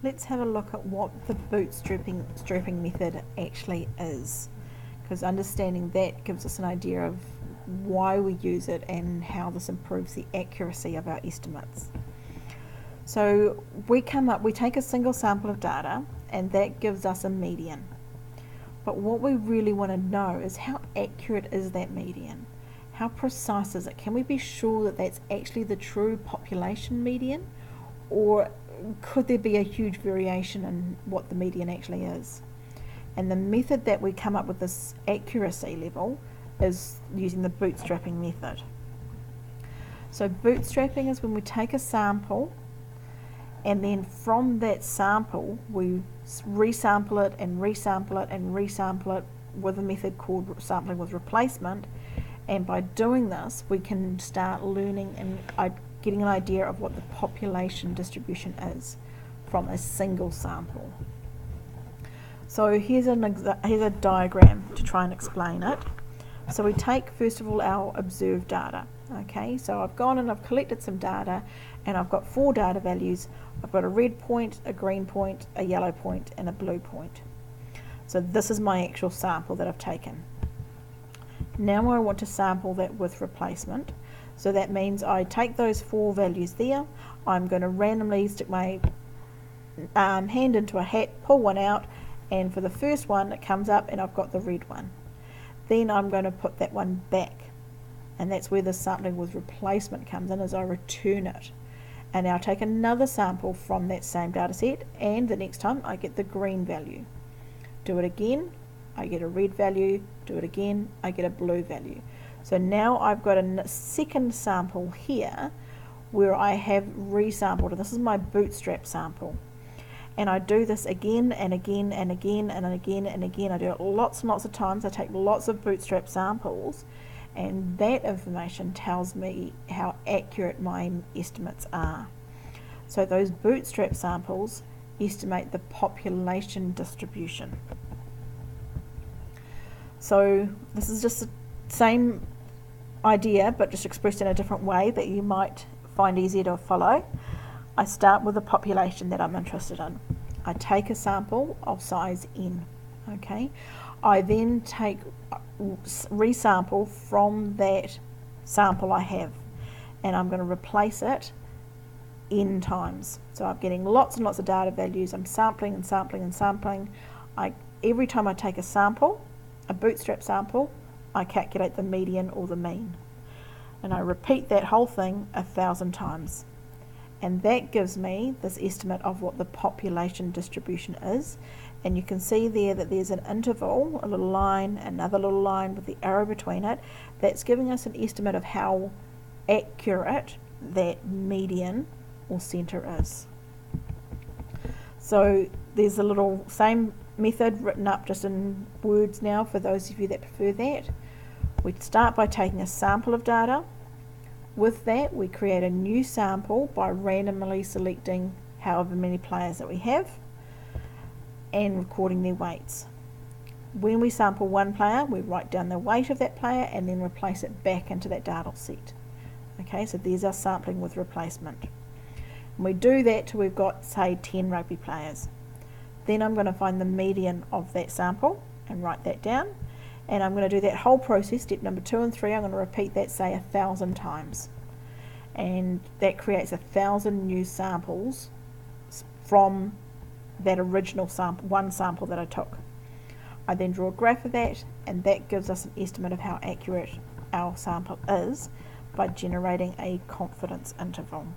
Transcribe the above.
Let's have a look at what the bootstrapping method actually is, because understanding that gives us an idea of why we use it and how this improves the accuracy of our estimates. So we take a single sample of data and that gives us a median. But what we really want to know is how accurate is that median? How precise is it? Can we be sure that that's actually the true population median, or could there be a huge variation in what the median actually is? And the method that we come up with this accuracy level is using the bootstrapping method. So bootstrapping is when we take a sample and then from that sample we resample it and resample it and resample it with a method called sampling with replacement, and by doing this we can start learning and getting an idea of what the population distribution is from a single sample. So here's a diagram to try and explain it. So we take first of all our observed data. Okay, so I've gone and I've collected some data and I've got 4 data values. I've got a red point, a green point, a yellow point and a blue point. So this is my actual sample that I've taken. Now I want to sample that with replacement. So that means I take those 4 values there. I'm going to randomly stick my hand into a hat, pull one out, and for the first one it comes up and I've got the red one. Then I'm going to put that one back, and that's where the sampling with replacement comes in, as I return it. And now I take another sample from that same data set, and the next time I get the green value. Do it again, I get a red value. Do it again, I get a blue value. So now I've got a second sample here where I have resampled, and this is my bootstrap sample. And I do this again and again and again and again and again. I do it lots and lots of times. I take lots of bootstrap samples, and that information tells me how accurate my estimates are. So those bootstrap samples estimate the population distribution. So this is just the same idea but just expressed in a different way that you might find easier to follow. I start with the population that I'm interested in. I take a sample of size n. Okay, I then take resample from that sample I have, and I'm going to replace it n times. So I'm getting lots and lots of data values. I'm sampling and sampling and sampling. Every time I take a sample, a bootstrap sample, I calculate the median or the mean, and I repeat that whole thing 1,000 times. And that gives me this estimate of what the population distribution is. And you can see there that there's an interval, a little line, another little line with the arrow between it. That's giving us an estimate of how accurate that median or centre is. So there's a little same method written up just in words now for those of you that prefer that. We start by taking a sample of data. With that, we create a new sample by randomly selecting however many players that we have and recording their weights. When we sample one player, we write down the weight of that player and then replace it back into that data set. Okay, so there's our sampling with replacement. And we do that till we've got, say, 10 rugby players. Then I'm going to find the median of that sample and write that down. And I'm going to do that whole process, step number 2 and 3, I'm going to repeat that, say, 1,000 times. And that creates 1,000 new samples from that original sample, one sample that I took. I then draw a graph of that, and that gives us an estimate of how accurate our sample is by generating a confidence interval.